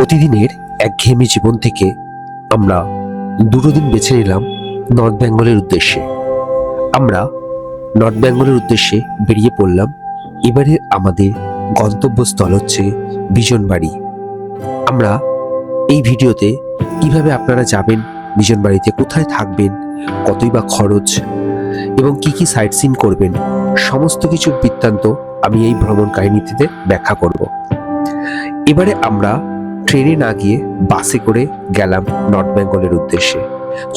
প্রতিদিনের একঘেয়েমি জীবন থেকে আমরা দুটো দিন বেছে নিলাম নর্থ বেঙ্গলের উদ্দেশ্যে। আমরা নর্থ বেঙ্গলের উদ্দেশ্যে বেরিয়ে পড়লাম। এবারে আমাদের গন্তব্যস্থল হচ্ছে বিজনবাড়ি। আমরা এই ভিডিওতে কিভাবে আপনারা যাবেন বিজনবাড়িতে, কোথায় থাকবেন, কতই বা খরচ এবং কি কি সাইট সিন করবেন, সমস্ত কিছু বৃত্তান্ত আমি এই ভ্রমণ কাহিনীতে ব্যাখ্যা করব। এবারে আমরা ট্রেনে না গিয়ে বাসে করে গেলাম নর্থ বেঙ্গলের উদ্দেশ্যে।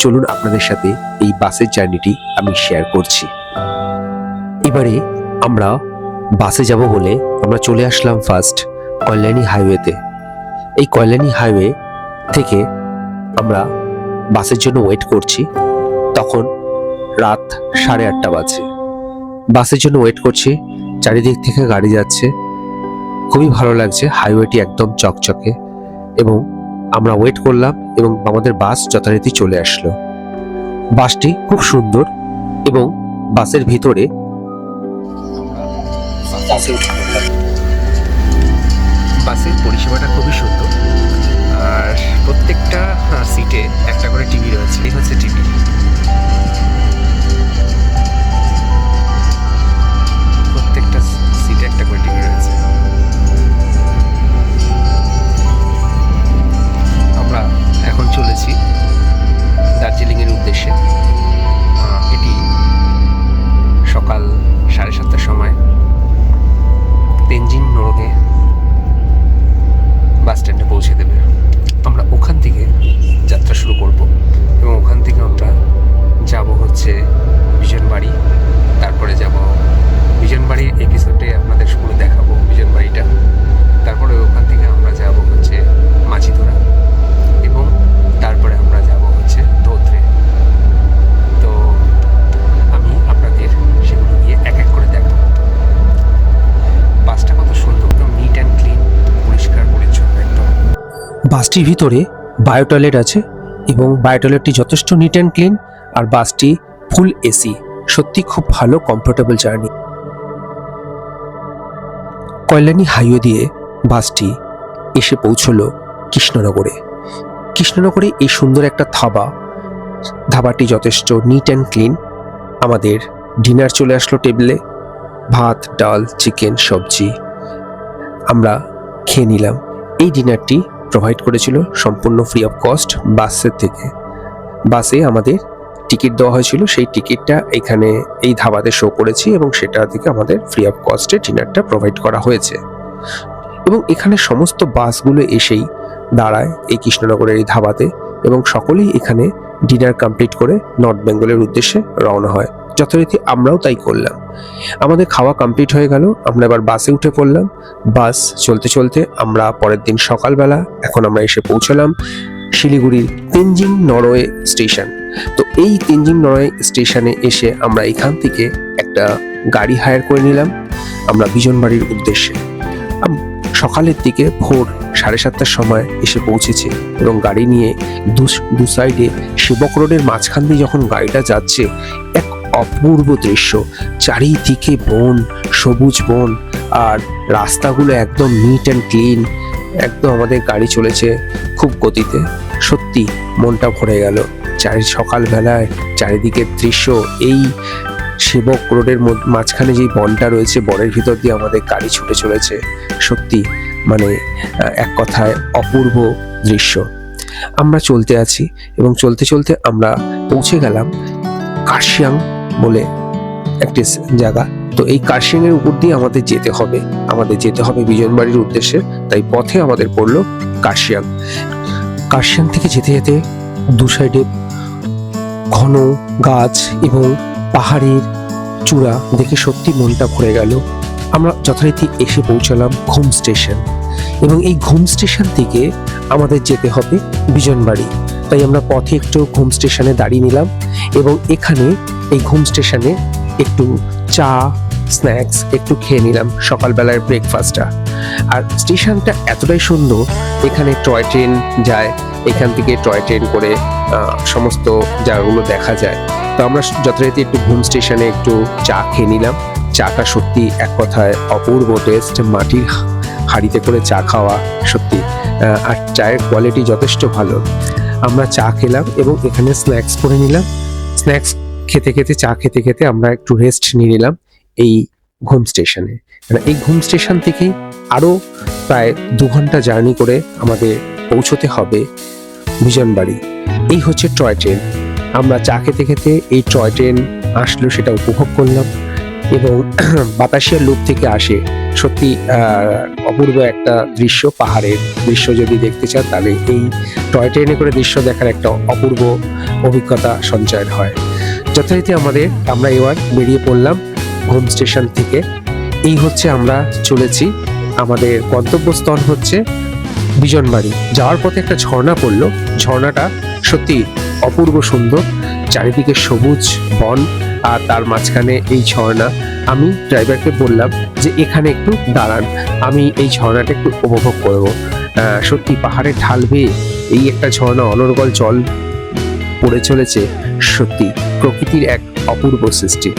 চলুন আপনাদের সাথে এই বাসের জার্নিটি আমি শেয়ার করছি। এবারে আমরা বাসে যাব বলে আমরা চলে আসলাম ফার্স্ট কল্যাণী হাইওয়েতে। এই কল্যাণী হাইওয়ে থেকে আমরা বাসের জন্য ওয়েট করছি। তখন রাত 8:30 বাজে। বাসের জন্য ওয়েট করছি, চারিদিক থেকে গাড়ি যাচ্ছে, খুবই ভালো লাগছে, হাইওয়েটি একদম চকচকে। এবং আমরা ওয়েট করলাম এবং আমাদের বাস যথারীতি চলে আসলো। বাসটি খুব সুন্দর এবং বাসের ভিতরে বাসের পরিষেবাটা খুবই সুন্দর। আর প্রত্যেকটা সিটে একটা করে টিভি রয়েছে। এই হচ্ছে টিভি। প্রত্যেকটা সিটে একটা করে টিভি রয়েছে। আমরা এখন চলেছি দার্জিলিংয়ের উদ্দেশ্যে। এটি সকাল 7:30টার সময় তেনজিং নোরগে বাস স্ট্যান্ডে পৌঁছে দেবে। আমরা ওখান থেকে যাত্রা শুরু করব এবং ওখান থেকে আমরা যাব হচ্ছে বিজনবাড়ি। তারপরে যাব বিজনবাড়ির এপিসোডে আপনাদের পুরো দেখাবো বিজনবাড়িটা। তারপরে ওখান থেকে আমরা যাব হচ্ছে মাঝিধরা এবং তারপরে আমরা যাব হচ্ছে ধোত্রে। তো আমি আপনাদের সেগুলো গিয়ে এক এক করে দেখাবো। বাসটা কত সুন্দর, একদম নিট অ্যান্ড ক্লিন, পরিষ্কার পরিচ্ছন্ন একদম। বাসটির ভিতরে বায়ো টয়লেট আছে এবং বায়ো টয়লেটটি যথেষ্ট নিট অ্যান্ড ক্লিন। আর বাসটি ফুল এসি, সত্যি খুব ভালো কমফোর্টেবল জার্নি। কল্যাণী হাইওয়ে দিয়ে বাসটি এসে পৌঁছলো কৃষ্ণনগরে। কৃষ্ণনগরে এই সুন্দর একটা ধাবাটি যথেষ্ট নিট অ্যান্ড ক্লিন। আমাদের ডিনার চলে আসলো টেবিলে, ভাত, ডাল, চিকেন, সবজি আমরা খেয়ে নিলাম। এই ডিনারটি প্রোভাইড করেছিল সম্পূর্ণ ফ্রি অফ কস্ট বাসের থেকে। বাসে আমাদের টিকিট দেওয়া হয়েছিল, সেই টিকিটটা এখানে এই ধাবাতে শো করেছি এবং সেটা থেকে আমাদের ফ্রি অফ কস্টে ডিনারটা প্রোভাইড করা হয়েছে। এবং এখানে সমস্ত বাসগুলো এসেই দাঁড়ায় এই কৃষ্ণনগরের এই ধাবাতে এবং সকলেই এখানে ডিনার কমপ্লিট করে নর্থ বেঙ্গলের উদ্দেশ্যে রওনা হয়। যথারীতি আমরাও তাই করলাম। আমাদের খাওয়া কমপ্লিট হয়ে গেল, আমরা এবার বাসে উঠে পড়লাম। বাস চলতে চলতে আমরা পরের দিন সকালবেলা এখন আমরা এসে পৌঁছলাম শিলিগুড়ির তেনজিং নরওয়ে স্টেশন। তো এই তেনজিং নরওয়ে স্টেশনে এসে আমরা এখান থেকে একটা গাড়ি হায়ার করে নিলাম আমরা বিজনবাড়ির উদ্দেশ্যে। সকালের দিকে ভোর 7:30টার সময় এসে পৌঁছেছে এবং গাড়ি নিয়ে দু সাইডে সেবক রোডের মাঝখান দিয়ে যখন গাড়িটা যাচ্ছে, এক অপূর্ব দৃশ্য। চারিদিকে বন, সবুজ বন, আর রাস্তাগুলো একদম নিট অ্যান্ড ক্লিন। একদম আমাদের গাড়ি চলেছে খুব গতিতে, সত্যি মনটা ভরে গেল। সকালবেলায় চারিদিকের দৃশ্য, এই সেবক রোডের মাঝখানে যে বনটা রয়েছে, বনের ভিতর দিয়ে আমাদের গাড়ি ছুটে চলেছে, সত্যি মানে এক কথায় অপূর্ব দৃশ্য। আমরা চলতে আছি এবং চলতে চলতে আমরা পৌঁছে গেলাম কার্শিয়াং বলে একটি জায়গা। তো এই কার্শিয়াং এর উপর দিয়ে আমাদের যেতে হবে বিজনবাড়ির উদ্দেশ্যে। তাই পথে আমাদের পড়লো কার্শিয়াং। কার্শিয়াং থেকে যেতে যেতে দু সাইডে ঘন গাছ এবং পাহাড়ের চূড়া দেখে সত্যি মনটা ভরে গেল। আমরা যথারীতি এসে পৌঁছালাম ঘুম স্টেশন এবং এই ঘুম স্টেশন থেকে আমাদের যেতে হবে বিজনবাড়ি। তাই আমরা পথে একটু ঘুম স্টেশনে দাঁড়িয়ে নিলাম এবং এখানে এই ঘুম স্টেশনে একটু চা, স্ন্যাক্স একটু খেয়ে নিলাম, সকালবেলার ব্রেকফাস্টটা। আর স্টেশনটা এতটাই সুন্দর, এখানে টয় ট্রেন যায়, এখান থেকে টয় ট্রেন করে সমস্ত জায়গাগুলো দেখা যায়। তো আমরা যথারীতি একটু ঘুম স্টেশনে একটু চা খেয়ে নিলাম। চাটা সত্যি এক কথায় অপূর্ব টেস্ট। মাটির হাঁড়িতে করে চা খাওয়া সত্যি আর চায়ের কোয়ালিটি যথেষ্ট ভালো। আমরা চা খেলাম এবং এখানে স্ন্যাক্স করে নিলাম। স্ন্যাক্স খেতে খেতে, চা খেতে খেতে আমরা একটু রেস্ট নিয়ে নিলাম এই ঘুম স্টেশনে। এই ঘুম স্টেশন থেকেই আরও প্রায় 2 ঘন্টা জার্নি করে আমাদের পৌঁছতে হবে বিজনবাড়ি। এই হচ্ছে টয় ট্রেন। আমরা চা খেতে খেতে এই টয় ট্রেন আসলো, সেটা উপভোগ করলাম এবং বাতাসিয়া লুপ থেকে আসে সত্যি অপূর্ব একটা দৃশ্য। পাহাড়ের দৃশ্য যদি দেখতে চান তাহলে এই টয় ট্রেনে করে দৃশ্য দেখার একটা অপূর্ব অভিজ্ঞতা সঞ্চয় হয়। যথারীতি আমরা এবার বেরিয়ে পড়লাম ঘুম স্টেশন থেকে। এই হচ্ছে আমরা চলেছি, আমাদের গন্তব্যস্থল হচ্ছে বিজনবাড়ি। যাওয়ার পথে একটা ঝর্ণা পড়লো, ঝর্ণাটা সত্যি অপূর্ব সুন্দর, চারিদিকে সবুজ বন আর তার মাঝখানে এই ঝর্ণা। আমি ড্রাইভারকে বললাম যে এখানে একটু দাঁড়ান, আমি এই ঝর্ণাটা একটু উপভোগ করব। সত্যি পাহাড়ের ঢাল বেয়ে এই একটা ঝর্ণা, অনর্গল জল পড়ে চলেছে, সত্যি প্রকৃতির এক অপূর্ব সৃষ্টি।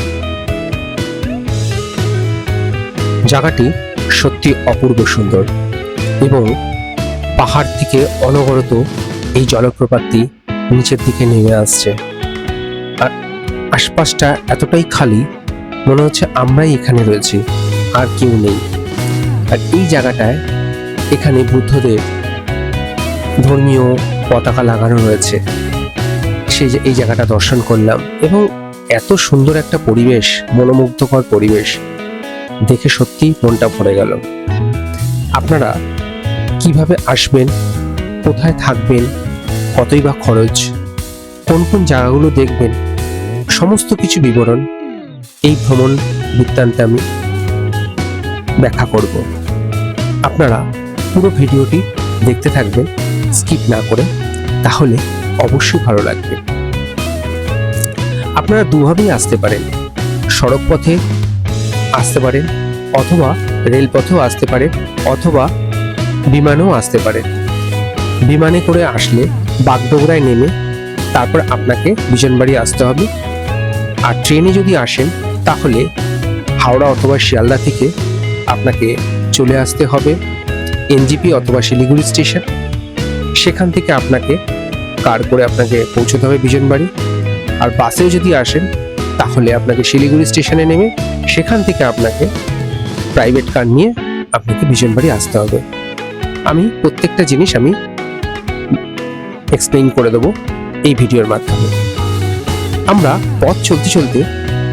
জায়গাটি সত্যি অপূর্ব সুন্দর এবং পাহাড় থেকে অনবরত এই জলপ্রপাতটি নিচের দিকে নেমে আসছে। আর আশপাশটা এতটাই খালি, মনে হচ্ছে আমরাই এখানে রয়েছি, আর কেউ নেই। আর এই জায়গাটায় এখানে বুদ্ধদের ধর্মীয় পতাকা লাগানো রয়েছে। এই জায়গাটা দর্শন করলাম এবং এত সুন্দর একটা পরিবেশ, মনোমুগ্ধকর পরিবেশ দেখে সত্যি মনটা ভরে গেল। আপনারা কিভাবে আসবেন, কোথায় থাকবেন, কতই বা খরচ, কোন কোন জায়গাগুলো দেখবেন, সমস্ত কিছু বিবরণ এই ভ্রমণ বৃত্তান্তে আমি ব্যাখ্যা করব। আপনারা পুরো ভিডিওটি দেখতে থাকবেন স্কিপ না করে, তাহলে অবশ্যই ভালো লাগবে। আপনারা দুভাবেই আসতে পারেন, সড়ক পথে আসতে পারেন, অথবা রেলপথেও আসতে পারেন, অথবা বিমানেও আসতে পারেন। বিমানে করে আসলে বাগডোগরায় নেমে তারপর আপনাকে বিজনবাড়ি আসতে হবে। আর ট্রেনে যদি আসেন তাহলে হাওড়া অথবা শিয়ালদা থেকে আপনাকে চলে আসতে হবে এনজিপি অথবা শিলিগুড়ি স্টেশন। সেখান থেকে আপনাকে কার করে আপনাকে পৌঁছতে হবে বিজনবাড়ি। আর বাসেও যদি আসেন তাহলে আপনাকে শিলিগুড়ি স্টেশনে নেমে সেখান থেকে আপনাকে প্রাইভেট কার নিয়ে আপনাকে বিজনবাড়ি আসতে হবে। আমি প্রত্যেকটা জিনিস আমি এক্সপ্লেইন করে দেবো এই ভিডিওর মাধ্যমে। আমরা পথ চলতে চলতে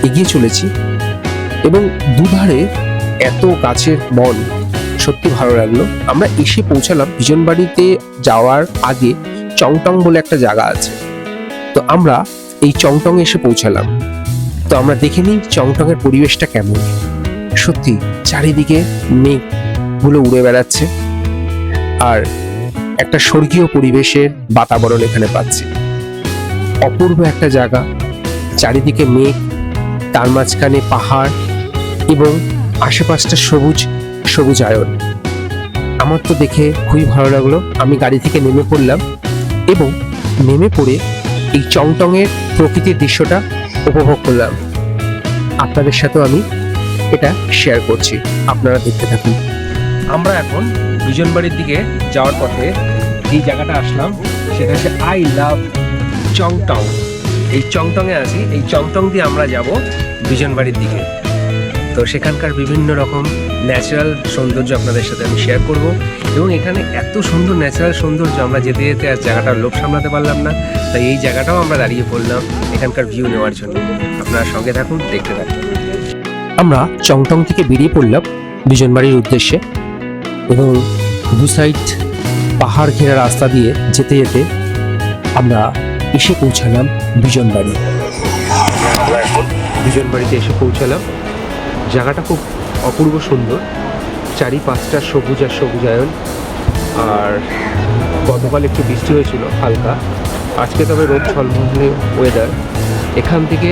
এগিয়ে চলেছি এবং দুধারে এত গাছের বন, সত্যি ভালো লাগলো। আমরা এসে পৌঁছালাম বিজনবাড়িতে যাওয়ার আগে চংটং বলে একটা জায়গা আছে, তো আমরা এই চংটং এসে পৌঁছালাম। তো আমরা দেখে নিই চংটং এর পরিবেশটা কেমন। সত্যি চারিদিকে মেঘগুলো উড়ে বেড়াচ্ছে আর একটা স্বর্গীয় পরিবেশের বাতাবরণ এখানে পাচ্ছি। অপূর্ব একটা জায়গা, চারিদিকে মেঘ, তার মাঝখানে পাহাড় এবং আশেপাশটা সবুজ সবুজায়ন। আমার তো দেখে খুবই ভালো লাগলো। আমি গাড়ি থেকে নেমে পড়লাম এবং নেমে পড়ে এই চংটং এর প্রকৃতির দৃশ্যটা উপভোগ করলাম। আপনাদের সাথেও আমি এটা শেয়ার করছি, আপনারা দেখতে থাকুন। আমরা এখন বিজনবাড়ির দিকে যাওয়ার পথে এই জায়গাটা আসলাম, সেটা হচ্ছে আই লাভ চংটং। এই চংটংয়ে আছি, এই চংটং দিয়ে আমরা যাব বিজনবাড়ির দিকে। তো সেখানকার বিভিন্ন রকম ন্যাচারাল সৌন্দর্য আপনাদের সাথে আমি শেয়ার করব এবং এখানে এত সুন্দর ন্যাচারাল সৌন্দর্য, আমরা যেতে যেতে আর জায়গাটার লোভ সামলাতে পারলাম না, তাই এই জায়গাটাও আমরা দাঁড়িয়ে পড়লাম এখানকার ভিউ নেওয়ার জন্য। আপনারা সঙ্গে থাকুন, দেখতে থাকুন। আমরা চংটং থেকে বেরিয়ে পড়লাম বিজনবাড়ির উদ্দেশ্যে এবং দু সাইড পাহাড় ঘেরা রাস্তা দিয়ে যেতে যেতে আমরা এসে পৌঁছালাম বিজনবাড়ি। বিজনবাড়িতে এসে পৌঁছালাম। জায়গাটা খুব অপূর্ব সুন্দর, চারিপাশটা সবুজ আর সবুজায়ন। আর গতকাল একটু বৃষ্টি হয়েছিল হালকা, আজকে তবে রোদ ঝলমলে ওয়েদার। এখান থেকে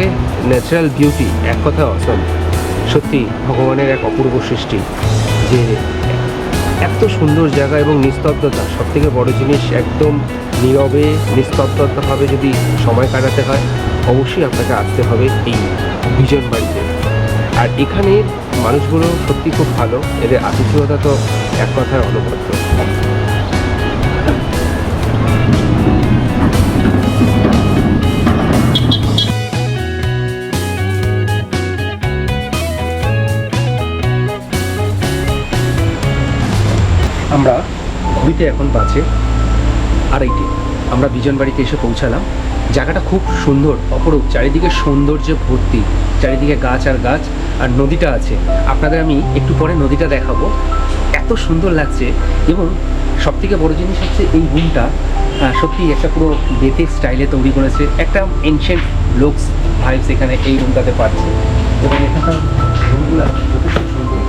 ন্যাচারাল বিউটি এক কথা অসম। সত্যি ভগবানের এক অপূর্ব সৃষ্টি যে এত সুন্দর জায়গা এবং নিস্তব্ধতা। সব থেকে বড় জিনিস, একদম নীরবে নিস্তব্ধতাভাবে যদি সময় কাটাতে হয় অবশ্যই আপনাকে আসতে হবে এই বিজনবাড়িতে। আর এখানে মানুষগুলো সত্যি খুব ভালো, এদের আতিথেয়তা তো এক কথায় অনবদ্য। ঘড়িতে এখন বাজে 2:30। আমরা বিজনবাড়িতে এসে পৌঁছালাম। জায়গাটা খুব সুন্দর, অপরূপ, চারিদিকে সৌন্দর্যে ভর্তি, চারিদিকে গাছ আর গাছ, আর নদীটা আছে। আপনাদের আমি একটু পরে নদীটা দেখাবো। এত সুন্দর লাগছে। এবং সবথেকে বড় জিনিস হচ্ছে এই রুমটা সত্যি একটা পুরো বেতের স্টাইলে তৈরি করেছে, একটা এনশিয়েন্ট লুকস ভাইবস এখানে এই রুমটাতে পাচ্ছে। এবং এখানকার রুমগুলো যথেষ্ট সুন্দর।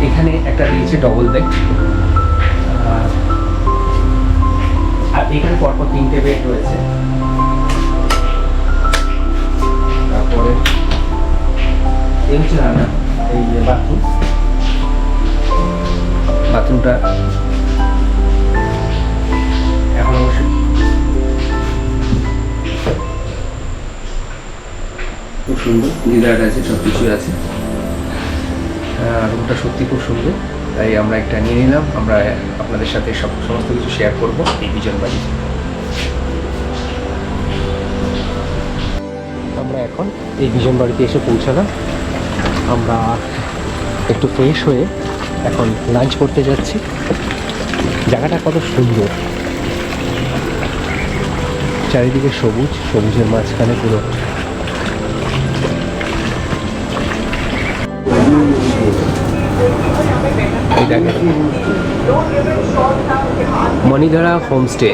এখানে একটা রয়েছে ডবল বেড, আর এখানে পরপর 3টে বেড রয়েছে। তারপরে এই হচ্ছে রান্না, এই যে বাথরুমটা এখন অবশ্য খুব সুন্দর, গিজার আছে, সব কিছুই আছে। রুমটা সত্যি খুব সুন্দর, তাই আমরা একটা নিয়ে নিলাম। আমরা আপনাদের সাথে সমস্ত কিছু শেয়ার করব এই বিজনবাড়িতে। আমরা এখন এই বিজনবাড়িতে এসে পৌঁছালাম। আমরা একটু ফ্রেশ হয়ে এখন লাঞ্চ করতে যাচ্ছি। জায়গাটা কত সুন্দর, চারিদিকে সবুজ, সবুজের মাঝখানে পুরো মণিধারা হোমস্টে।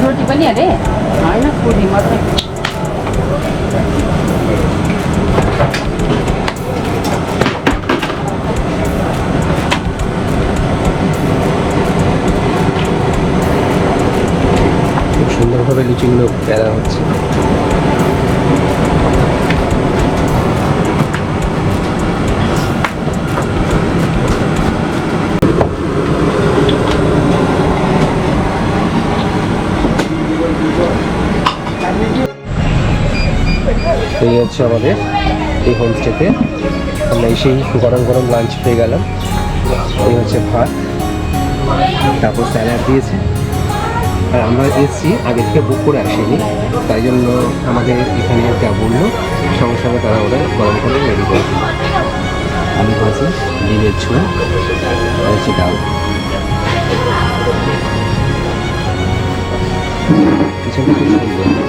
रोटी पनि अरे होइन पुरी मात्रै। খুব সুন্দরভাবে লুচিগুলো বেড়া হচ্ছে। এই হচ্ছে আমাদের এই হোমস্টেতে। আমরা এসেই গরম গরম লাঞ্চ পেয়ে গেলাম। এই হচ্ছে ভাত, তারপর স্যালাড দিয়েছে। আর আমরা এসেছি আগে থেকে বুক করে আসিনি, তাই জন্য আমাদের এখানে যা বললো সঙ্গে সঙ্গে তারা ওরা গরম করে রেডি করে দিল। আলু ভাজি, ডিমের ঝোল, আর হচ্ছে ডাল। পিছনটা খুব সুন্দর।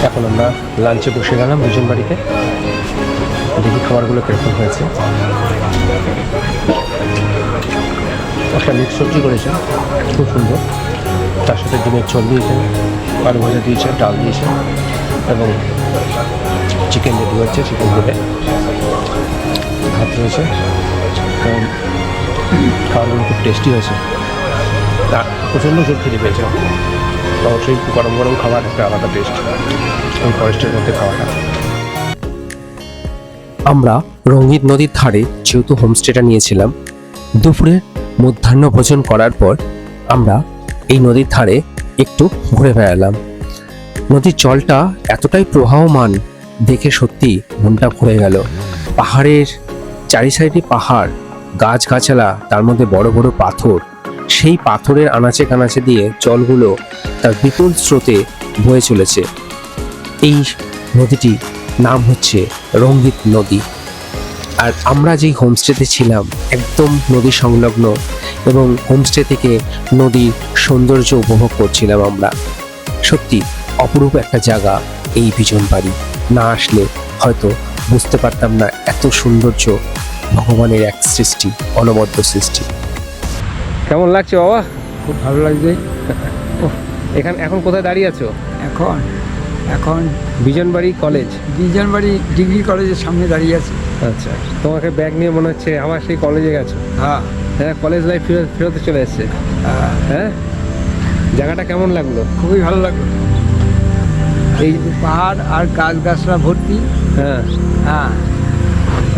এখন আমরা লাঞ্চে বসে গেলাম বিজনবাড়িতে। দেখি খাবারগুলো কিরকম হয়েছে। একটা মিক্স সবজি করেছে, খুব সুন্দর। তার সাথে ডিমের ঝোল দিয়েছে, আলু ভাজা দিয়েছে, ডাল দিয়েছে এবং চিকেন রেডি হচ্ছে, চিকেন দেবে, ভাত রয়েছে। খাবারগুলো খুব টেস্টি হয়েছে। তা প্রচণ্ড জোর খেতে পেয়েছে। অবশ্যই গরম গরম খাবার একটা আলাদা টেস্ট ওই ফরেস্টের মধ্যে খাওয়াটা। আমরা রঙ্গিত নদীর ধারে যেহেতু হোমস্টেটা নিয়েছিলাম, দুপুরে মধ্যাহ্ন ভোজন করার পর আমরা এই নদীর ধারে একটু ঘুরে বেড়ালাম। নদীর জলটা এতটাই প্রবাহমান দেখে সত্যি মনটা ভরে গেল। পাহাড়ের চারি সাইডে পাহাড়, গাছগাছালা, তার মধ্যে বড় বড় পাথর। সেই পাথরের আনাচে কানাচে দিয়ে জলগুলো তার বিপুল স্রোতে বয়ে চলেছে। এই নদীটি নাম হচ্ছে রঙ্গিত নদী। আর আমরা যেই হোমস্টেতে ছিলাম একদম নদী সংলগ্ন, এবং হোমস্টে থেকে নদীর সৌন্দর্য উপভোগ করছিলাম আমরা। সত্যি অপরূপ একটা জায়গা এই বিজনবাড়ি। না আসলে হয়তো বুঝতে পারতাম না এত সৌন্দর্য ভগবানের এক সৃষ্টি, অনবদ্য সৃষ্টি। কেমন লাগছে বাবা? খুব ভালো লাগছে। এখন কোথায় দাঁড়িয়ে আছো? এখন এখন বিজনবাড়ি কলেজ, বিজনবাড়ি ডিগ্রি কলেজের সামনে দাঁড়িয়ে আছি। আচ্ছা, তোমাকে ব্যাগ নিয়ে মনে হচ্ছে আমার সেই কলেজে গেছো। হ্যাঁ হ্যাঁ, কলেজ লাইফ ফেরতে চলে এসছে। হ্যাঁ, জায়গাটা কেমন লাগলো? খুবই ভালো লাগলো। এই পাহাড় আর গাছ গাছরা ভর্তি। হ্যাঁ হ্যাঁ,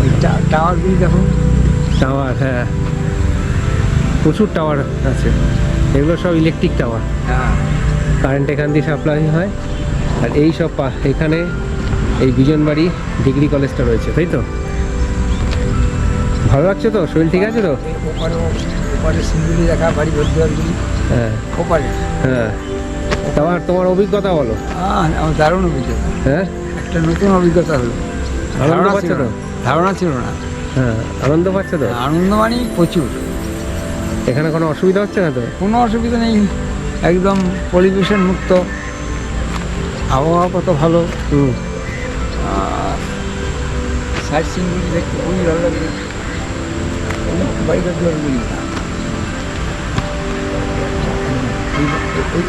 ওই টাওয়ারগুলি দেখো। টাওয়ার, হ্যাঁ প্রচুর টাওয়ার আছে, এগুলো সব ইলেকট্রিক টাওয়ার, হ্যাঁ কারেন্ট এখান দিয়ে সাপ্লাই হয়। আর এই সব এখানে এই বিজনবাড়ি ডিগ্রি কলেজটা রয়েছে, তাই তো? ভালো লাগছে তো? শরীর ঠিক আছে তো? ওপারে ওপারে সিন্ধুলি দেখা, বাড়ি ভর্তি বাড়িগুলি হ্যাঁ ওপারে। হ্যাঁ, তোমার অভিজ্ঞতা বলো। আমার দারুণ অভিজ্ঞতা, হ্যাঁ একটা নতুন অভিজ্ঞতা হলো। আনন্দ ধারণা পাচ্ছ ছিল তো? না, ধারণা ছিল না। হ্যাঁ আনন্দ পাচ্ছ তো? আনন্দ মানে প্রচুর, এখানে কোনো অসুবিধা হচ্ছে না তো? কোনো অসুবিধা নেই, একদম পরিবেশন মুক্ত, আবহাওয়া কত ভালো, হুম। সাইড সিনগুলি দেখতে খুবই ভালো লাগে। বাড়িঘর দুয়ারগুলি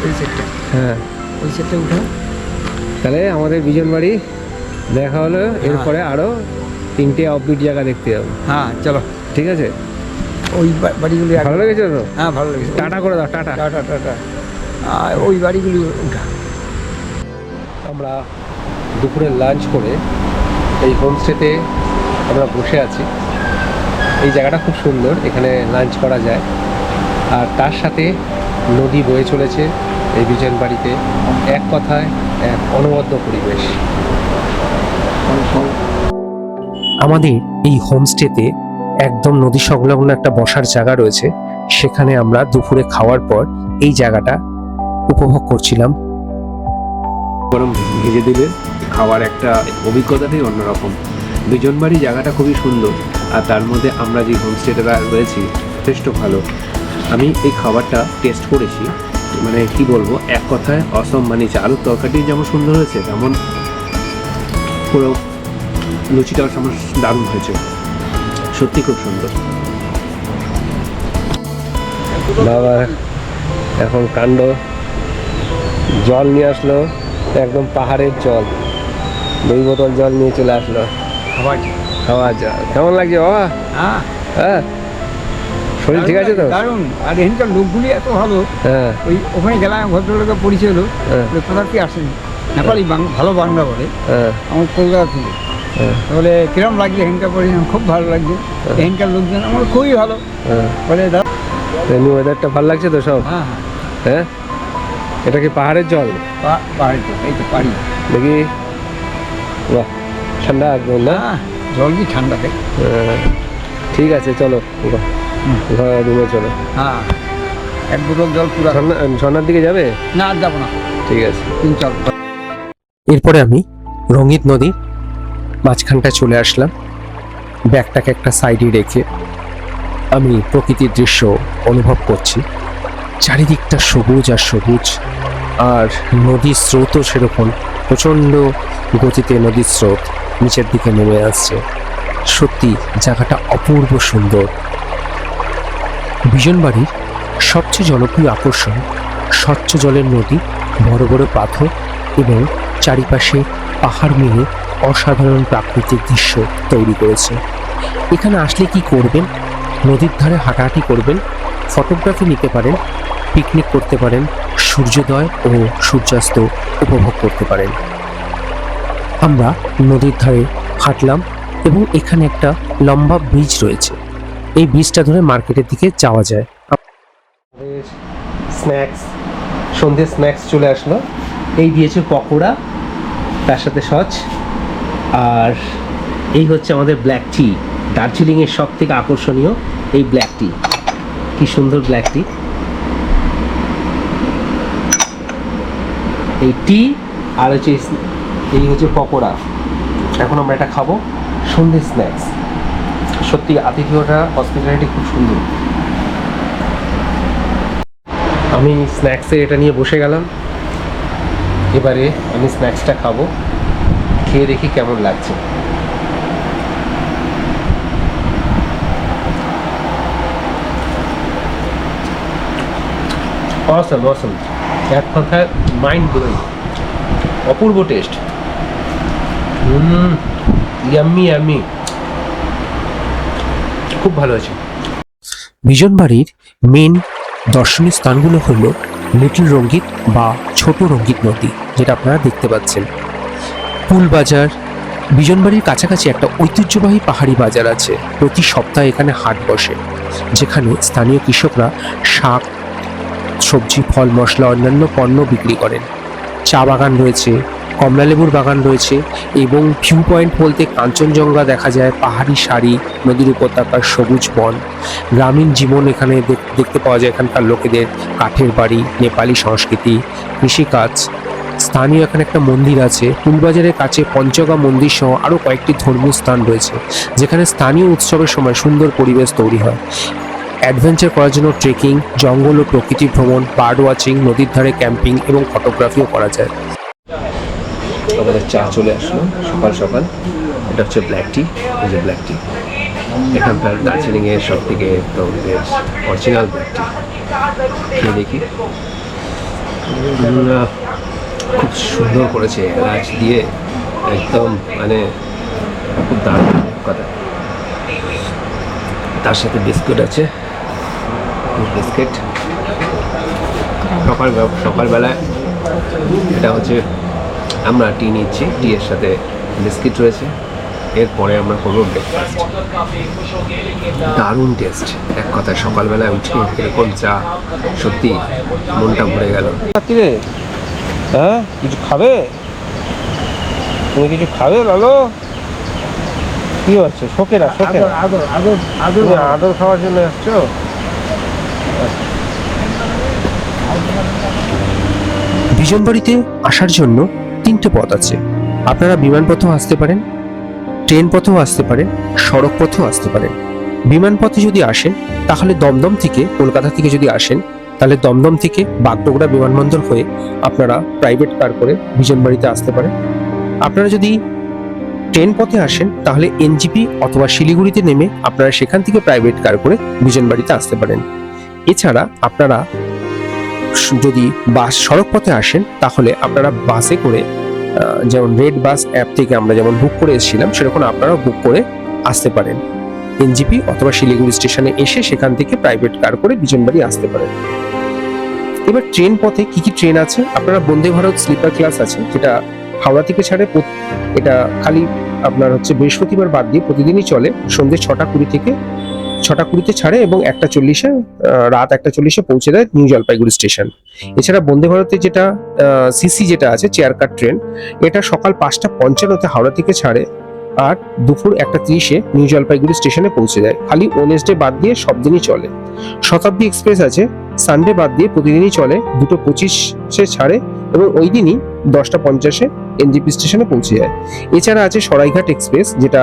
ওই সেটটা, হ্যাঁ ওই সেটটা উঠে। তাহলে আমাদের বিজনবাড়ি দেখা হলো, এরপরে আরো 3টে অফবিট জায়গা দেখতে যাবো। হ্যাঁ চলো, ঠিক আছে, ওই বাড়িগুলি ভালো লেগেছে তো? হ্যাঁ ভালো লেগেছে। টাটা করে দাও, টাটা। Tata tata. ওই বাড়িগুলি উঠা। আমরা দুপুরে লাঞ্চ করে এই হোমস্টেতে আমরা বসে আছি। এই জায়গাটা খুব সুন্দর, এখানে লাঞ্চ করা যায়। আর তার সাথে নদী বয়ে চলেছে এই বিজনবাড়িতে। এক কথায় এক অনবদ্য পরিবেশ। আমাদের এই হোমস্টেতে একদম নদী সংলগ্ন একটা বসার জায়গা রয়েছে, সেখানে আমরা দুপুরে খাওয়ার পর এই জায়গাটা উপভোগ করছিলাম। গরম ভেজে দিলে খাওয়ার একটা অভিজ্ঞতাটাই অন্যরকম। বিজনবাড়ি জায়গাটা খুবই সুন্দর, আর তার মধ্যে আমরা যে হোমস্টেটা রয়েছি যথেষ্ট ভালো। আমি এই খাবারটা টেস্ট করেছি, মানে কি বলবো, এক কথায় অসম। মানে আলুর তরকারি যেমন সুন্দর হয়েছে, তেমন পুরো লুচিটাও আমার দারুণ হয়েছে, সত্যি খুব সুন্দর। বাবা এখন কাণ্ড, জল নিয়ে আসলো, একদম পাহাড়ের জল, 2 বোতল জল নিয়ে চলে আসলো। খাওয়ার জল কেমন লাগছে বাবা? হ্যাঁ হ্যাঁ, শরীর ঠিক আছে তো? দারুণ। আর এখানকার লোকগুলি এত ভালো। হ্যাঁ ওই ওখানে গেলাম, ভদ্রলোকের পরিচয় হলো, হ্যাঁ কোথা থেকে আসেন, নেপালি ভালো বাংলা বলে, হ্যাঁ আমার কলকাতা থেকে। হ্যাঁ তাহলে কিরম লাগছে এখানকার পরিচয়? খুব ভালো লাগছে। এখানকার লোকজন আমার খুবই ভালো হ্যাঁ। বলে। এমনি ওয়েদারটা ভালো লাগছে তো সব? হ্যাঁ হ্যাঁ, হ্যাঁ, এটা কি পাহাড়ের জল? পাহাড়ি তো, এই তো পাহাড়ি। দেখি, বাহ ঠান্ডা একদম না? হ্যাঁ, জল কি ঠান্ডা দেখ। হ্যাঁ, ঠিক আছে চলো ঘর রুমে চলো। হ্যাঁ, 1 বোতল জল পুরো। ঝর্ণার দিকে যাবে? না আর যাবো না, ঠিক আছে চল। এরপরে আমি রঙ্গিত নদীর মাঝখানটায় চলে আসলাম। ব্যাগটাকে একটা সাইডে রেখে আমি প্রকৃতির দৃশ্য অনুভব করছি। চারিদিকটা সবুজ আর সবুজ, আর নদীর স্রোতও সেরকম প্রচণ্ড গতিতে নদীর স্রোত নিচের দিকে নেমে আসছে। সত্যি জায়গাটা অপূর্ব সুন্দর। বিজনবাড়ির সবচেয়ে জনপ্রিয় আকর্ষণ স্বচ্ছ জলের নদী, বড় বড় পাথর এবং চারিপাশে পাহাড় মিলে অসাধারণ প্রাকৃতিক দৃশ্য তৈরি করেছে। এখানে আসলে কি করবেন? নদীর ধারে হাঁটাহাঁটি করবেন, ফটোগ্রাফি নিতে পারেন, পিকনিক করতে পারেন, সূর্যোদয় ও সূর্যাস্ত উপভোগ করতে পারেন। আমরা নদীর ধারে হাঁটলাম এবং এখানে একটা লম্বা ব্রিজ রয়েছে। এই ব্রিজটা ধরে মার্কেটের দিকে যাওয়া যায়। স্ন্যাক্স, সন্ধ্যে স্ন্যাক্স চলে আসলো। এই দিয়েছে পকোড়া, তার সাথে সস, আর এই হচ্ছে আমাদের ব্ল্যাক টি। দার্জিলিংয়ের সব থেকে আকর্ষণীয় এই ব্ল্যাক টি। কি সুন্দর ব্ল্যাক টি! এই টি আর হচ্ছে এই হচ্ছে পকোড়া। এখন আমরা এটা খাবো, সন্ধ্যে স্ন্যাক্স। সত্যি আতিথেয়তা, হসপিটালিটি খুব সুন্দর। আমি স্ন্যাক্সে এটা নিয়ে বসে গেলাম। এবারে আমি স্ন্যাক্সটা খাবো, খেয়ে দেখি কেমন লাগছে। অসম অসম, এক কথায় মাইন্ড ব্লোয়িং, অপূর্ব টেস্ট। ইয়াম্মি ইয়াম্মি, খুব ভালো হয়েছে। বিজনবাড়ির মেন দর্শনীয় স্থানগুলো হলো লিটল রঙ্গিত বা ছোট রঙ্গিত নদী, যেটা আপনারা দেখতে পাচ্ছেন, পুল বাজার, বিজনবাড়ির কাছাকাছি একটা ঐতিহ্যবাহী পাহাড়ি বাজার আছে। প্রতি সপ্তাহে এখানে হাট বসে, যেখানে স্থানীয় কৃষকরা শাক, সবজি, ফল, মশলা, অন্যান্য পণ্য বিক্রি করেন। চা বাগান রয়েছে, কমলালেবুর বাগান রয়েছে এবং ভিউ পয়েন্ট বলতে কাঞ্চনজঙ্ঘা দেখা যায়, পাহাড়ি সারি, নদীর উপত্যকার সবুজ বন। গ্রামীণ জীবন এখানে দেখতে পাওয়া যায়। এখানকার লোকেদের কাঠের বাড়ি, নেপালি সংস্কৃতি, কৃষিকাজ। স্থানীয় এখানে একটা মন্দির আছে। ফুলবাজারের কাছে পঞ্চগা মন্দির সহ আরও কয়েকটি ধর্মীয় স্থান রয়েছে, যেখানে স্থানীয় উৎসবের সময় সুন্দর পরিবেশ তৈরি হয়। অ্যাডভেঞ্চার করার জন্য ট্রেকিং, জঙ্গল ও প্রকৃতি ভ্রমণ, বার্ড ওয়াচিং, নদীর ধারে ক্যাম্পিং এবং ফটোগ্রাফিও করা যায়। আমাদের চা চলে আসলো সকাল সকাল। এটা হচ্ছে ব্ল্যাক টি। এই যে ব্ল্যাক টি এখানকার দার্জিলিংয়ের সব থেকে একদম অরিজিনাল ব্ল্যাক টি। খেয়ে দেখি। খুব সুন্দর করেছে এলাচ দিয়ে, একদম মানে খুব দারুণ কথা। তার সাথে বিস্কুট আছে, বিস্কিট সকালবেলায়। এটা হচ্ছে আমরা টি নিচ্ছি, টি এর সাথে বিস্কিট রয়েছে। এরপরে আমরা করবো ব্রেকফাস্ট। দারুণ টেস্ট, এক কথায় সকালবেলায় উঠে এরকম চা, সত্যি মনটা ভরে গেল। কিরে, হ্যাঁ কিছু খাবে? তুমি কিছু খাবে বলো? কি হচ্ছে? শোকেরা আদর খাওয়ার জন্য আসছো? বিজনবাড়িতে আসার জন্য 3টে পথ আছে। আপনারা বিমান পথেও আসতে পারেন, ট্রেন পথেও আসতে পারেন, সড়ক পথেও আসতে পারেন। বিমান পথে যদি আসেন তাহলে দমদম থেকে, কলকাতা থেকে যদি আসেন তাহলে দমদম থেকে বাগডোগরা বিমানবন্দর হয়ে আপনারা প্রাইভেট কার করে বিজনবাড়িতে আসতে পারেন। আপনারা যদি ট্রেন পথে আসেন তাহলে এনজিপি অথবা শিলিগুড়িতে নেমে আপনারা সেখান থেকে প্রাইভেট কার করে বিজনবাড়িতে আসতে পারেন। এছাড়া আপনারা যদি বাস সড়ক পথে আসেন তাহলে আপনারা বাসে করে, যেমন রেড বাস অ্যাপ থেকে আমরা যেমন বুক করে এসেছিলাম সেরকম আপনারাও বুক করে আসতে পারেন। এনজিপি অথবা শিলিগুড়ি স্টেশনে এসে সেখান থেকে প্রাইভেট কার করে বিজনবাড়ি আসতে পারেন। এবার ট্রেন পথে কি কি ট্রেন আছে? আপনারা বন্দে ভারত স্লিপার ক্লাস আছে, যেটা হাওড়া থেকে ছাড়ে। এটা খালি আপনার হচ্ছে বৃহস্পতিবার বাদ দিয়ে প্রতিদিনই চলে। সন্ধ্যে 6:20 থেকে 6:20 ছাড়ে এবং 1:40 রাত 1:40 পৌঁছে দেয় নিউ জলপাইগুড়ি স্টেশন। এছাড়া বন্দে ভারতে যেটা সিসি যেটা আছে, চেয়ার কার ট্রেন, এটা সকাল 5:55 হাওড়া থেকে ছাড়ে আর দুপুর 1:30 নিউ জলপাইগুড়ি স্টেশনে পৌঁছে যায়। খালি ওয়েডনেসডে বাদ দিয়ে সব দিনই চলে। শতাব্দী এক্সপ্রেস আছে, সানডে বাদ দিয়ে প্রতিদিনই চলে, 2:25 ছাড়ে এবং ওই দিনই 10:50 এনজিপি স্টেশনে পৌঁছে যায়। এছাড়া আছে সরাইঘাট এক্সপ্রেস, যেটা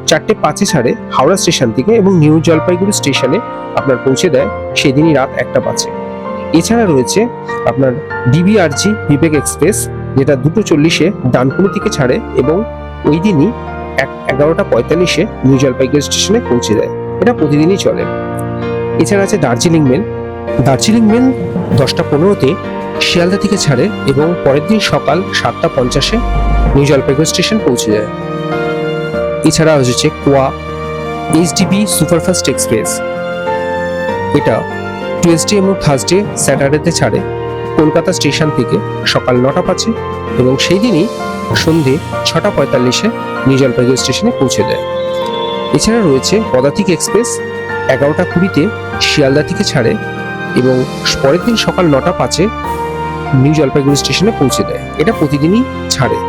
4:05 ছাড়ে হাওড়া স্টেশন থেকে এবং নিউ জলপাইগুড়ি স্টেশনে আপনার পৌঁছে দেয় সেদিনই রাত 1:05। এছাড়া রয়েছে আপনার ডিবিআরজি বিবেক এক্সপ্রেস, যেটা 2:40 ডানকুনি থেকে ছাড়ে এবং ওই দিনই 11:45 নিউ জলপাইগুড়ি স্টেশনে পৌঁছে দেয়। এটা প্রতিদিনই চলে। এছাড়া আছে দার্জিলিং মেল। দার্জিলিং মেল 10:15 শিয়ালদা থেকে ছাড়ে এবং পরের দিন সকাল 7:50 নিউ জলপাইগুড়ি স্টেশন পৌঁছে যায়। এছাড়া হচ্ছে কোয়া এইচডিবি সুপারফাস্ট এক্সপ্রেস, এটা টুয়েসডে এবং থার্সডে স্যাটারডেতে ছাড়ে কলকাতা স্টেশন থেকে সকাল 9:05 এবং সেই দিনই সন্ধে 6:45 নিউ জলপাইগুড়ি স্টেশনে পৌঁছে দেয়। এছাড়া রয়েছে পদাতিক এক্সপ্রেস, 11:20 শিয়ালদা থেকে ছাড়ে এবং পরের দিন সকাল 9:05 নিউ জলপাইগুড়ি স্টেশনে পৌঁছে দেয়। এটা প্রতিদিনই ছাড়ে।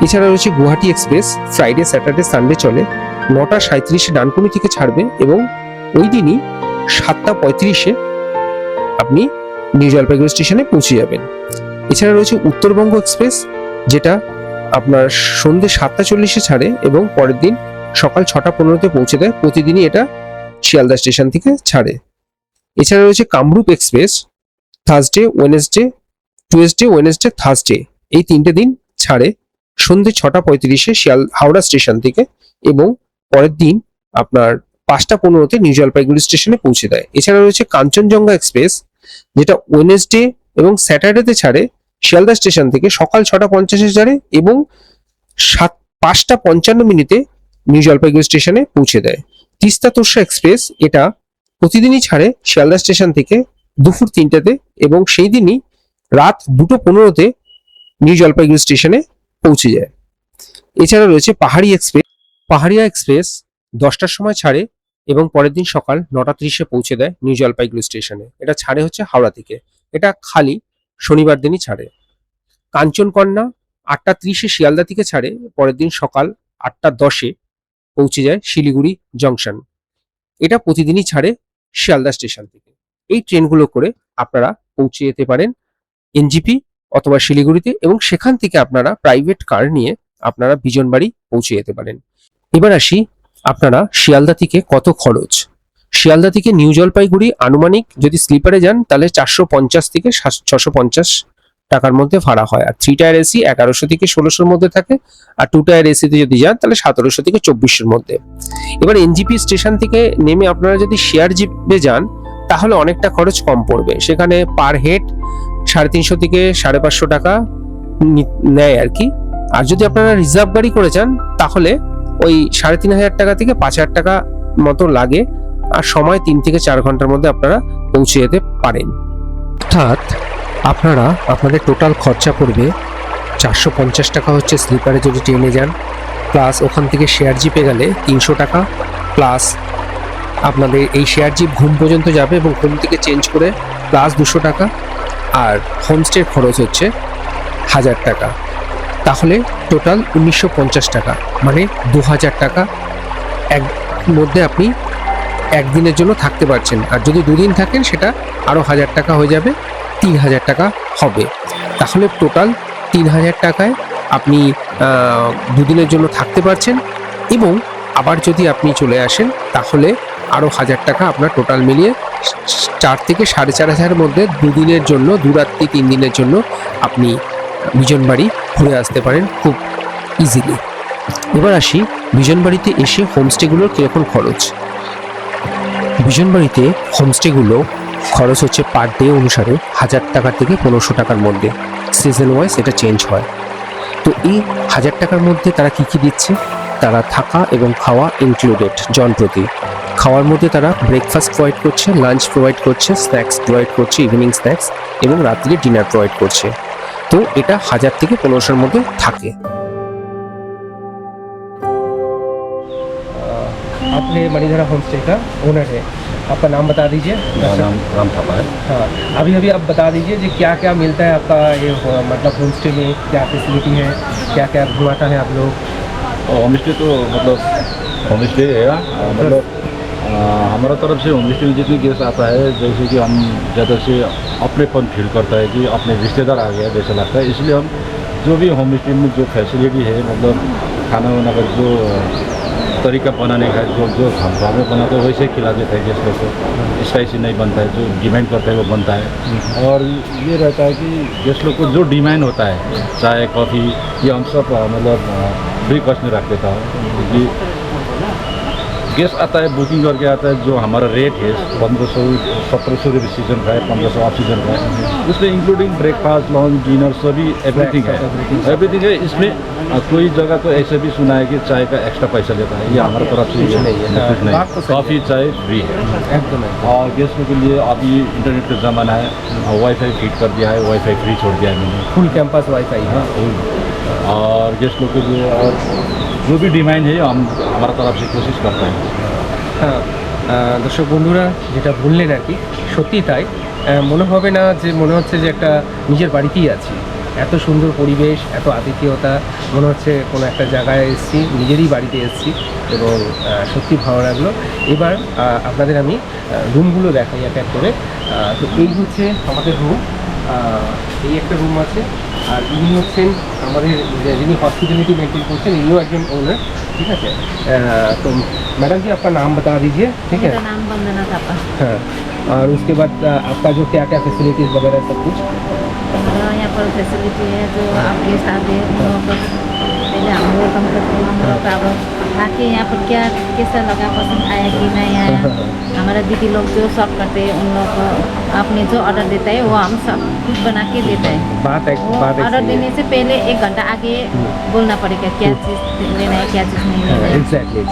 এছাড়া রয়েছে Guwahati express, Friday Saturday Sunday চলে, 9:37 ডানকুনি থেকে ছাড়বে এবং ওই দিনই 7:35 আপনি নিউ জলপাইগুড়ি স্টেশনে পৌঁছে যাবেন। এছাড়া রয়েছে উত্তরবঙ্গ এক্সপ্রেস, যেটা আপনার সন্ধ্যে 7:40 ছাড়ে এবং পরের দিন সকাল 6:15 পৌঁছে দেয়। প্রতিদিনই এটা শিয়ালদা স্টেশন থেকে ছাড়ে। এছাড়া রয়েছে Kamrup express, Thursday Wednesday, Tuesday Wednesday Thursday, এই 3টে দিন ছাড়ে সন্ধ্যে 6:35 হাওড়া স্টেশন থেকে এবং পরের দিন আপনার 5:15 নিউ জলপাইগুড়ি স্টেশনে পৌঁছে দেয়। এছাড়া রয়েছে কাঞ্চনজঙ্ঘা এক্সপ্রেস, যেটা ওয়েডনেসডে এবং স্যাটারডেতে ছাড়ে শিয়ালদা স্টেশন থেকে সকাল 6:50 ছাড়ে এবং 5:55 নিউ জলপাইগুড়ি স্টেশনে পৌঁছে দেয়। তিস্তা তোর্ষা এক্সপ্রেস, এটা প্রতিদিনই ছাড়ে শিয়ালদা স্টেশন থেকে দুপুর 3টাতে এবং সেই দিনই রাত 2:15 নিউ জলপাইগুড়ি স্টেশনে পৌঁছে যায়। এছাড়া রয়েছে পাহাড়ি এক্সপ্রেস। পাহাড়িয়া এক্সপ্রেস 10টার সময় ছাড়ে এবং পরের দিন সকাল 9:30-এ পৌঁছে দেয় নিউ জলপাইগুড়ি স্টেশনে। এটা ছাড়ে হচ্ছে হাওড়া থেকে, এটা খালি শনিবার দিনই ছাড়ে। কাঞ্চনকন্যা 8:30-এ শিয়ালদা থেকে ছাড়ে, পরের দিন সকাল 8:10-এ পৌঁছে যায় শিলিগুড়ি জংশন। এটা প্রতিদিনই ছাড়ে শিয়ালদা স্টেশন থেকে। এই ট্রেনগুলো করে আপনারা পৌঁছে যেতে পারেন এনজিপি অথবা শিলিগুড়িতে, এবং সেখান থেকে আপনারা প্রাইভেট কার নিয়ে আপনারা বিজনবাড়ি পৌঁছে যেতে পারেন। এবার আসি আপনারা শিয়ালদা থেকে কত খরচ। শিয়ালদা থেকে নিউ জলপাইগুড়ি আনুমানিক যদি স্লিপারে যান তাহলে 450 থেকে 650 টাকার মধ্যে ভাড়া হয়। আর 3 টায়ার এসি 1100 থেকে 1600-র মধ্যে থাকে, আর 2 টায়ার এসিতে যদি যান তাহলে 1700 থেকে 2400-র মধ্যে। এবার এনজিপি স্টেশন থেকে নেমে আপনারা যদি শেয়ার জিপে যান তাহলে অনেকটা খরচ কম পড়বে। সেখানে পার হেড 350 থেকে 550 টাকা নেয় আর কি। আর যদি আপনারা রিজার্ভ গাড়ি করে যান তাহলে ওই 3500 টাকা থেকে 5000 টাকা মতো লাগে, আর সময় 3 থেকে 4 ঘন্টার মধ্যে আপনারা পৌঁছে যেতে পারেন। অর্থাৎ আপনারা আপনাদের টোটাল খরচা পড়বে 450 টাকা হচ্ছে স্লিপারে যদি ট্রেনে যান, প্লাস ওখান থেকে শেয়ার জিপে গেলে 300 টাকা, প্লাস আপনাদের এই শেয়ার জিপ ঘুম পর্যন্ত যাবে এবং ঘুম থেকে চেঞ্জ করে প্লাস 200 টাকা, আর হোমস্টের খরচ হচ্ছে 1000 টাকা। তাহলে টোটাল 1950 টাকা, মানে 2000 টাকা এক মধ্যে আপনি একদিনের জন্য থাকতে পারছেন। আর যদি 2 দিন থাকেন সেটা আরও 1000 টাকা হয়ে যাবে, 3000 টাকা হবে। তাহলে টোটাল 3000 টাকায় আপনি 2 দিনের জন্য থাকতে পারছেন, এবং আবার যদি আপনি চলে আসেন তাহলে আরও 1000 টাকা আপনার টোটাল মিলিয়ে 4 থেকে 4500-এর মধ্যে 2 দিনের জন্য, 2 রাত্রি 3 দিনের জন্য আপনি বিজনবাড়ি ঘুরে আসতে পারেন খুব ইজিলি। এবার আসি বিজনবাড়িতে এসে হোমস্টেগুলোর কীরকম খরচ। বিজনবাড়িতে হোমস্টেগুলো খরচ হচ্ছে পার ডে অনুসারে 1000 টাকা থেকে 1500 টাকার মধ্যে, সিজন ওয়াইজ এটা চেঞ্জ হয়। তো এই 1000 টাকার মধ্যে তারা কি কি দিচ্ছে, তারা থাকা এবং খাওয়া ইনক্লুডেড জনপ্রতি। খাওয়ার মধ্যে তারা ব্রেকফাস্ট প্রোভাইড করছে, লাঞ্চ প্রোভাইড করছে, স্ন্যাক্স প্রোভাইড করছে, ইভিনিং স্ন্যাক্স, এবং রাত্রে ডিনার প্রোভাইড করছে। तो এটা 1000 থেকে 1500-এর মধ্যে থাকে। आपने मणिधरा होम स्टे का ओनर है, आपका नाम बता दीजिए। मेरा नाम राम थापा है। हाँ, अभी अभी आप बता दीजिए जी क्या क्या मिलता है आपका ये मतलब होम स्टे में, क्या फैसिलिटी है, क्या क्या घुमाता है आप लोग। होम स्टे तो मतलब होम स्टे है मतलब हमारा तरफ से होम स्टे में जितनी गेस्ट आता है, जैसे कि हम ज़्यादा से अपनेपन फील करता है कि अपने रिश्तेदार आ गया जैसा लगता है, इसलिए हम जो भी होम स्टे में जो फैसिलिटी है, मतलब खाना वाना का जो तरीका बनाने का जो जो हम घर में बनाते हैं वैसे खिला देते हैं गेस्ट लोग को। स्पाइसी नहीं बनता है, जो डिमांड करते हैं वो बनता है। और ये रहता है कि गेस्ट लोग को जो डिमांड होता है, चाय कॉफ़ी, ये हम सब मतलब फ्री कॉस्ट में रख देता हूँ। क्योंकि गेस्ट आता है बुकिंग करके आता है, जो हमारा रेट है 1500-1700 रुपये सीजन का है, 1500 ऑफ सीजन का है। उसमें इंक्लूडिंग ब्रेकफास्ट, लंच, डिनर सभी एवरीथिंग है, एवरीथिंग है। इसमें कोई जगह तो ऐसे भी सुना है कि चाय का एक्स्ट्रा पैसा लेता है, ये हमारी तरफ से कुछ नहीं है। कॉफ़ी चाय फ्री है एकदम। और गेस्टों के लिए अभी इंटरनेट का ज़माना है, वाईफाई फिट कर दिया है, वाईफाई फ्री छोड़ दिया है मैंने, फुल कैंपस वाईफाई है। और गेस्ट लोग के लिए और जो भी डिमांड है हम हमारा तरफ से कोशिश करते हैं। হ্যাঁ, দর্শক বন্ধুরা যেটা বললেন আর কি সত্যি তাই। মনে হবে না যে, মনে হচ্ছে যে একটা নিজের বাড়িতেই আছি। এত সুন্দর পরিবেশ, এত আতিথেয়তা, মনে হচ্ছে কোনো একটা জায়গায় এসেছি, নিজেরই বাড়িতে এসেছি, এবং সত্যি ভালো লাগলো। এবার আপনাদের আমি রুমগুলো দেখাই এক এক করে। তো এই হচ্ছে আমাদের রুম, এই একটা রুম আছে। আর ইনি হচ্ছেন আমাদের যিনি हॉस्पिटैलिटी मेंटेन করছেন, इन्हों একজন ओनर, ठीक है। तो मैडम जी आपका नाम बता दीजिए, ठीक है। मेरा नाम वंदना थापा। हाँ, और उसके बाद आपका जो क्या क्या फैसिलिटीज़ वगैरह सब कुछ। हमारा यहाँ पर फैसिलिटी है, जो आप गेस्ट आते हैं उन लोगों को पहले हम वेलकम करते हैं, हम लोग का आके यहाँ पर क्या कैसा लगा, पसंद आया कि नहीं आया। हमारा दीदी लोग जो सर्व करते हैं उन लोग को आपने जो ऑर्डर देता है वो हम सब कुछ बना के देते हैं। बात एक वो बात ऑर्डर देने से पहले 1 घंटा आगे बोलना पड़ेगा क्या चीज़ लेना है, क्या चीज़ नहीं लेना है। एग्जैक्टली।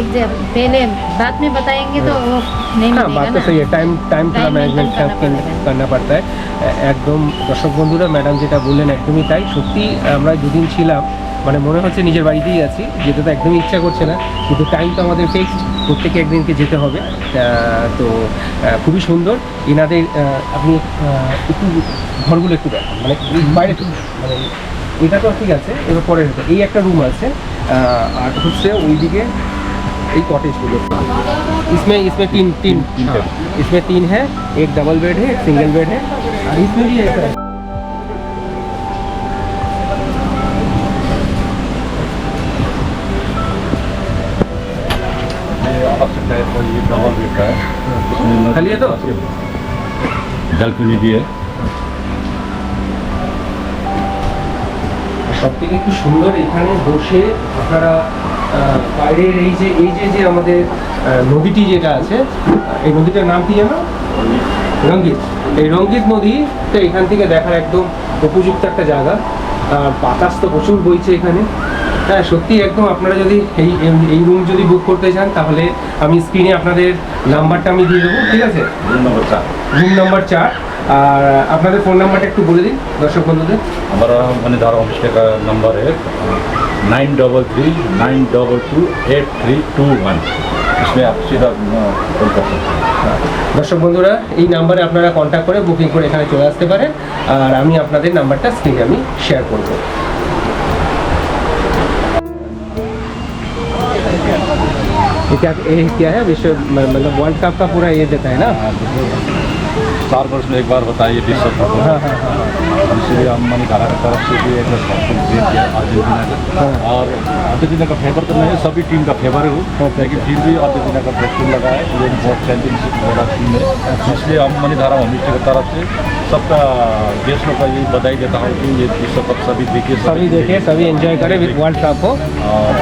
एक जब पहले बाद में बताएंगे तो वो नहीं हाँ, मिलेगा बात तो ना। सही है। टाइम थोड़ा Time मैनेजमेंट maintain करना पड़ेगा। करना पड़ता है। একদম দর্শক বন্ধুরা ম্যাডাম যেটা বললেন একদমই তাই। সত্যি আমরা দুদিন ছিলাম, মানে মনে হচ্ছে নিজের বাড়িতেই আছি, যেতে তো একদমই ইচ্ছা করছে না, কিন্তু টাইম তো আমাদের ফিক্সড, প্রত্যেকে একদিনকে যেতে হবে। তো খুবই সুন্দর এনাদের। আপনি একটু ঘরগুলো একটু দেখান, মানে এই বাইরে মানে এটা তো ঠিক আছে, এবার পরের এই একটা রুম আছে, আর হচ্ছে ওইদিকে এই कॉटेजগুলো। इसमें इसमें तीन हाँ, इसमें 3 है, एक डबल बेड है, एक सिंगल बेड है, और इसमें भी ऐसा है। ये अलग से टाइप का ये डबल बेड का है, इसमें खाली है तो बालकनी भी है। সব থেকে একটু সুন্দর এখানে বসে আপনারা বাইরের এই যে আমাদের নদীটি যেটা আছে, এই নদীটার নাম কি জানো? রঙ্গিত। এই রঙ্গিত নদী তো এখান থেকে দেখার একদম উপযুক্ত একটা জায়গা। আর বাতাস তো প্রচুর বইছে এখানে। হ্যাঁ, সত্যি একদম আপনারা যদি এই রুম যদি বুক করতে চান, তাহলে আমি স্ক্রিনে আপনাদের নাম্বারটা আমি দিয়ে দেবো, ঠিক আছে? Room number 4। আর আপনাদের ফোন নাম্বারটা একটু বলে দিন দর্শক বন্ধুদের। हमारा मनीधारा होम स्टे का नंबर है 9339228321। इसमें आप सीधा कॉल कर सकते हैं। দর্শক বন্ধুরা, এই নাম্বারে আপনারা কন্ট্যাক্ট করে বুকিং করে এখানে চলে আসতে পারেন, আর আমি আপনাদের নাম্বারটা স্ক্রিনে আমি শেয়ার করব। ये क्या है विश्व, मतलब वर्ल्ड कप का पूरा ये देता है ना? 4 वर्ष में एक बार होता है ये विश्व कप। हाँ हाँ हाँ। इसलिए हम मनीधारा की तरफ से भी एक सपोर्ट दिया अर्जेंटीना का। और अर्जेंटीना का फेवर तो नहीं है, सभी टीम का फेवर है वो, लेकिन फिर भी अर्जेंटीना का फेवर लगा है, ये बहुत चैंपियनशिप वाला टीम है। इसलिए हम मनीधारा होम स्टे की तरफ से सबका गेस्टों का ये बधाई देता हूँ कि ये विश्व कप सभी देखे, सभी एंजॉय करें विद वर्ल्ड कप हो। और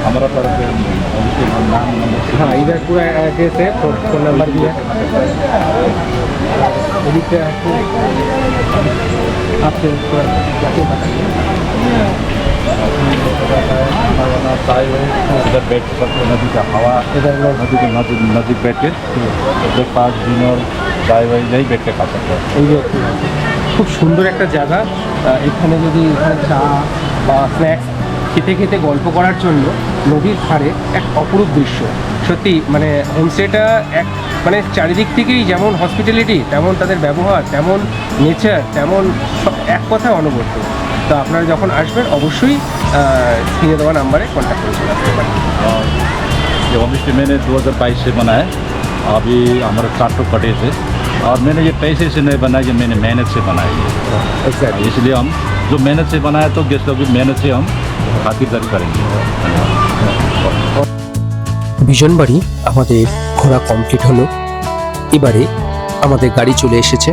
हमारा तरफ से होम स्टे का नाम नंबर हाँ, इधर पूरा एड्रेस है, फोन नंबर भी है। आपसे जाके बताइए। चाय है इधर बैठ सकते, नदी का हवा इधर लोग नदी के नजदीक बैठ के ब्रेकफास्ट डिनर चाय वाय यही बैठ के खा सकते हैं। এই যে খুব সুন্দর একটা জায়গা। এখানে যদি এখানে চা বা স্ন্যাক্স খেতে খেতে গল্প করার জন্য নদীর ধারে এক অপরূপ দৃশ্য। সত্যি মানে হোমস্টেটা এক মানে চারিদিক থেকেই যেমন হসপিটালিটি, তেমন তাদের ব্যবহার, তেমন নেচার, তেমন এক কথায় অনবদ্য। তো আপনারা যখন আসবেন অবশ্যই স্ক্রিনে দেওয়া নাম্বারে কন্ট্যাক্ট করে চলে আসতে পারেন। और ये होम स्टे मैंने 2022 से बनाया है। अभी हमारा 4 कटेज है, और मैंने ये पैसे से नहीं बनाया, ये मैंने मेहनत से बनाया है। এক্স্যাক্টলি। इसलिए हम जो मेहनत से बनाया तो गेस्ट लोग भी मेहनत से हम खातिरदारी करेंगे। বিজন বাড়ি আমাদের ঘোরা কমপ্লিট হলো। এবারে আমাদের গাড়ি চলে এসেছে,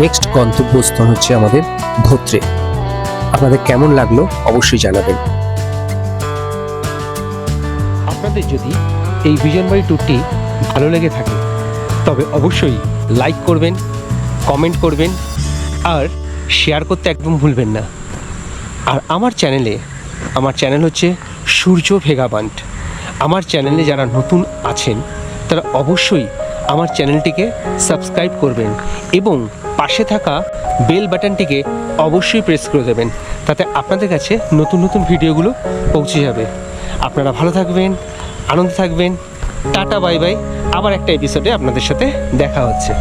নেক্সট গন্তব্যস্থল হচ্ছে আমাদের ধোত্রে। আপনাদের কেমন লাগলো অবশ্যই জানাবেন। আপনাদের যদি এই বিজন বাড়ি ট্যুরটি ভালো লেগে থাকে তবে অবশ্যই লাইক করবেন, কমেন্ট করবেন, আর শেয়ার করতে একদম ভুলবেন না। আর আমার চ্যানেল হচ্ছে সূর্য ভেগাবান্ট। আমার চ্যানেলে যারা নতুন আছেন তারা অবশ্যই আমার চ্যানেলটিকে সাবস্ক্রাইব করবেন এবং পাশে থাকা বেল বাটনটিকে অবশ্যই প্রেস করে দেবেন, তাতে আপনাদের কাছে নতুন নতুন ভিডিওগুলো পৌঁছে যাবে। আপনারা ভালো থাকবেন, আনন্দ থাকবেন। Tata, bye bye. আবার একটা এপিসোডে আপনাদের সাথে দেখা হচ্ছে।